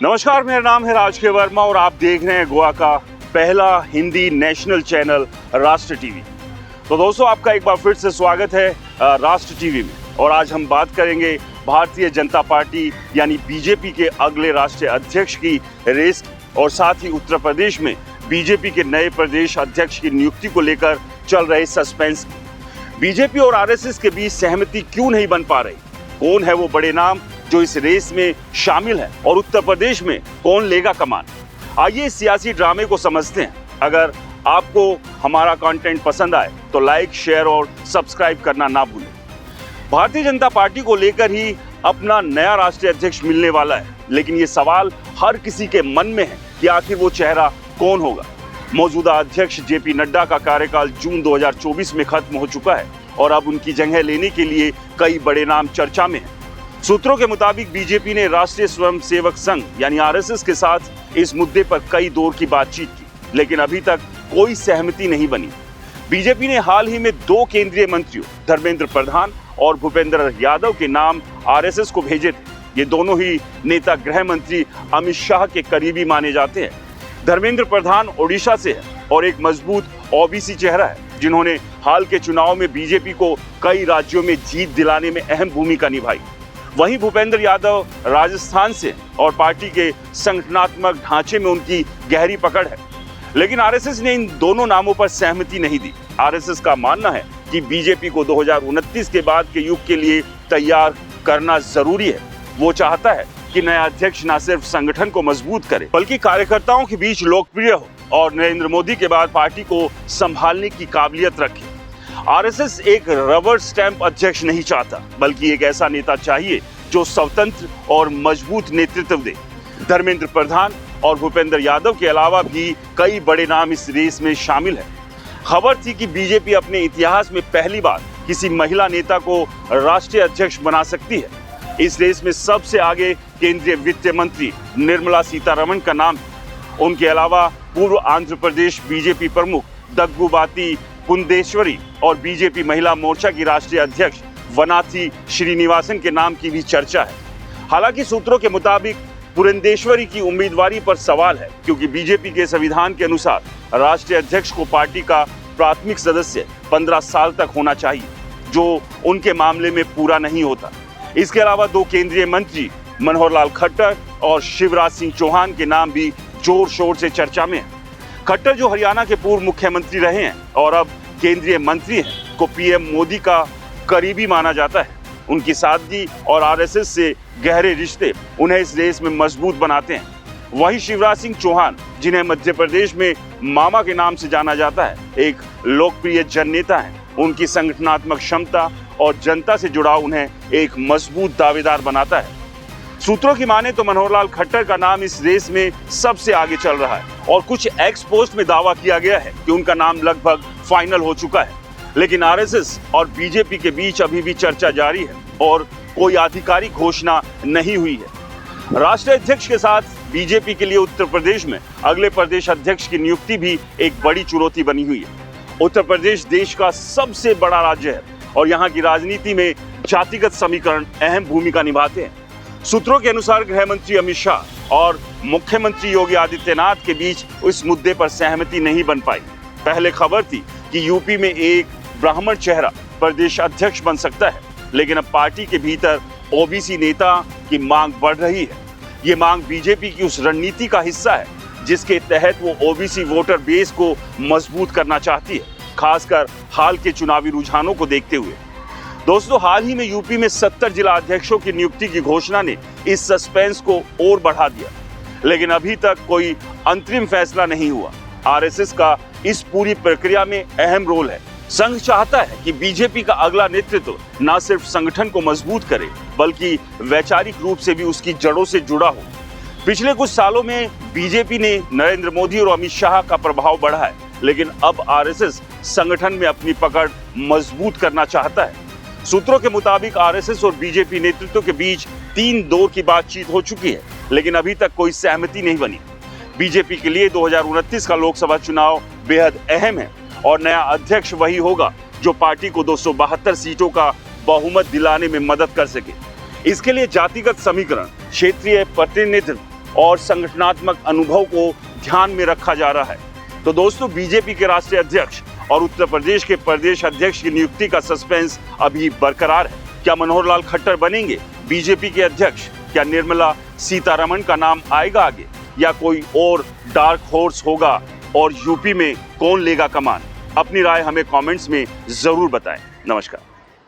नमस्कार, मेरा नाम है राज के वर्मा और आप देख रहे हैं गोवा का पहला हिंदी नेशनल चैनल राष्ट्र टीवी। तो दोस्तों, आपका एक बार फिर से स्वागत है राष्ट्र टीवी में। और आज हम बात करेंगे भारतीय जनता पार्टी यानी बीजेपी के अगले राष्ट्रीय अध्यक्ष की रेस और साथ ही उत्तर प्रदेश में बीजेपी के नए प्रदेश अध्यक्ष की नियुक्ति को लेकर चल रहे सस्पेंस। बीजेपी और आरएसएस के बीच सहमति क्यों नहीं बन पा रही? कौन है वो बड़े नाम जो इस रेस में शामिल है और उत्तर प्रदेश में कौन लेगा कमान? आइए इस सियासी ड्रामे को समझते हैं। अगर आपको हमारा कंटेंट पसंद आए तो लाइक, शेयर और सब्सक्राइब करना ना भूलें। भारतीय जनता पार्टी को लेकर ही अपना नया राष्ट्रीय अध्यक्ष मिलने वाला है, लेकिन ये सवाल हर किसी के मन में है कि आखिर वो चेहरा कौन होगा। मौजूदा अध्यक्ष जेपी नड्डा का कार्यकाल जून 2024 में खत्म हो चुका है और अब उनकी जगह लेने के लिए कई बड़े नाम चर्चा में हैं। सूत्रों के मुताबिक बीजेपी ने राष्ट्रीय स्वयंसेवक संघ यानी आरएसएस के साथ इस मुद्दे पर कई दौर की बातचीत की, लेकिन अभी तक कोई सहमति नहीं बनी। बीजेपी ने हाल ही में 2 केंद्रीय मंत्रियों धर्मेंद्र प्रधान और भूपेंद्र यादव के नाम आरएसएस को भेजे थे। ये दोनों ही नेता गृह मंत्री अमित शाह के करीबी माने जाते हैं। धर्मेंद्र प्रधान ओडिशा से है और एक मजबूत ओबीसी चेहरा है, जिन्होंने हाल के चुनाव में बीजेपी को कई राज्यों में जीत दिलाने में अहम भूमिका निभाई। वहीं भूपेंद्र यादव राजस्थान से और पार्टी के संगठनात्मक ढांचे में उनकी गहरी पकड़ है, लेकिन आरएसएस ने इन दोनों नामों पर सहमति नहीं दी। आरएसएस का मानना है कि बीजेपी को 2029 के बाद के युग के लिए तैयार करना जरूरी है। वो चाहता है कि नया अध्यक्ष न सिर्फ संगठन को मजबूत करे, बल्कि कार्यकर्ताओं के बीच लोकप्रिय हो और नरेंद्र मोदी के बाद पार्टी को संभालने की काबिलियत रखे। आरएसएस एक रबर स्टैंप अध्यक्ष नहीं चाहता, बल्कि एक ऐसा नेता चाहिए जो स्वतंत्र और मजबूत नेतृत्व दे। धर्मेंद्र प्रधान और भूपेंद्र यादव के अलावा भी कई बड़े नाम इस रेस में शामिल हैं। खबर थी कि बीजेपी अपने इतिहास में पहली बार किसी महिला नेता को राष्ट्रीय अध्यक्ष बना सकती है। इस रेस में सबसे आगे केंद्रीय वित्त मंत्री निर्मला सीतारमण का नाम है। उनके अलावा पूर्व आंध्र प्रदेश बीजेपी प्रमुख दग्गुबाती पुंडेश्वरी और बीजेपी महिला मोर्चा की राष्ट्रीय अध्यक्ष वनाथी श्रीनिवासन के नाम की भी चर्चा है। हालांकि सूत्रों के मुताबिक पुरंदेश्वरी की उम्मीदवारी पर सवाल है, क्योंकि बीजेपी के संविधान के अनुसार राष्ट्रीय अध्यक्ष को पार्टी का प्राथमिक सदस्य 15 साल तक होना चाहिए, जो उनके मामले में पूरा नहीं होता। इसके अलावा 2 केंद्रीय मंत्री मनोहर लाल खट्टर और शिवराज सिंह चौहान के नाम भी जोर शोर से चर्चा में है। खट्टर, जो हरियाणा के पूर्व मुख्यमंत्री रहे हैं और अब केंद्रीय मंत्री हैं, को पीएम मोदी का करीबी माना जाता है। उनकी सादगी और आरएसएस से गहरे रिश्ते उन्हें इस रेस में मजबूत बनाते हैं। वहीं शिवराज सिंह चौहान, जिन्हें मध्य प्रदेश में मामा के नाम से जाना जाता है, एक लोकप्रिय जननेता हैं। उनकी संगठनात्मक क्षमता और जनता से जुड़ाव उन्हें एक मजबूत दावेदार बनाता है। सूत्रों की माने तो मनोहर लाल खट्टर का नाम इस रेस में सबसे आगे चल रहा है और कुछ एक्स पोस्ट में दावा किया गया है कि उनका नाम लगभग फाइनल हो चुका है। लेकिन आरएसएस और बीजेपी के बीच अभी भी चर्चा जारी है और कोई आधिकारिक घोषणा नहीं हुई है। राष्ट्रीय अध्यक्ष के साथ बीजेपी के लिए उत्तर प्रदेश में अगले प्रदेश अध्यक्ष की नियुक्ति भी एक बड़ी चुनौती बनी हुई है। उत्तर प्रदेश देश का सबसे बड़ा राज्य है और यहाँ की राजनीति में जातिगत समीकरण अहम भूमिका निभाते हैं। सूत्रों के अनुसार गृह मंत्री अमित शाह और मुख्यमंत्री योगी आदित्यनाथ के बीच इस मुद्दे पर सहमति नहीं बन पाई। पहले खबर थी कि यूपी में एक ब्राह्मण चेहरा प्रदेश अध्यक्ष बन सकता है, लेकिन अब पार्टी के भीतर ओबीसी नेता की मांग बढ़ रही है। ये मांग बीजेपी की उस रणनीति का हिस्सा है जिसके तहत वो ओबीसी वोटर बेस को मजबूत करना चाहती है, खासकर हाल के चुनावी रुझानों को देखते हुए। दोस्तों, हाल ही में यूपी में 70 जिला अध्यक्षों की नियुक्ति की घोषणा ने इस सस्पेंस को और बढ़ा दिया, लेकिन अभी तक कोई अंतरिम फैसला नहीं हुआ। आरएसएस का इस पूरी प्रक्रिया में अहम रोल है। संघ चाहता है कि बीजेपी का अगला नेतृत्व न सिर्फ संगठन को मजबूत करे, बल्कि वैचारिक रूप से भी उसकी जड़ों से जुड़ा हो। पिछले कुछ सालों में बीजेपी ने नरेंद्र मोदी और अमित शाह का प्रभाव बढ़ा है, लेकिन अब आरएसएस संगठन में अपनी पकड़ मजबूत करना चाहता है। सूत्रों के मुताबिक आरएसएस और बीजेपी नेतृत्व के बीच 3 दौर की बातचीत हो चुकी है, लेकिन अभी तक कोई सहमति नहीं बनी। बीजेपी के लिए 2029 का लोकसभा चुनाव बेहद अहम है और नया अध्यक्ष वही होगा जो पार्टी को 272 सीटों का बहुमत दिलाने में मदद कर सके। इसके लिए जातिगत समीकरण, क्षेत्रीय प्रतिनिधित्व और संगठनात्मक अनुभव को ध्यान में रखा जा रहा है। तो दोस्तों, बीजेपी के राष्ट्रीय अध्यक्ष और उत्तर प्रदेश के प्रदेश अध्यक्ष की नियुक्ति का सस्पेंस अभी बरकरार है। क्या मनोहर लाल खट्टर बनेंगे बीजेपी के अध्यक्ष? क्या निर्मला सीतारमण का नाम आएगा आगे, या कोई और डार्क हॉर्स होगा? और यूपी में कौन लेगा कमान? अपनी राय हमें कमेंट्स में जरूर बताएं। नमस्कार।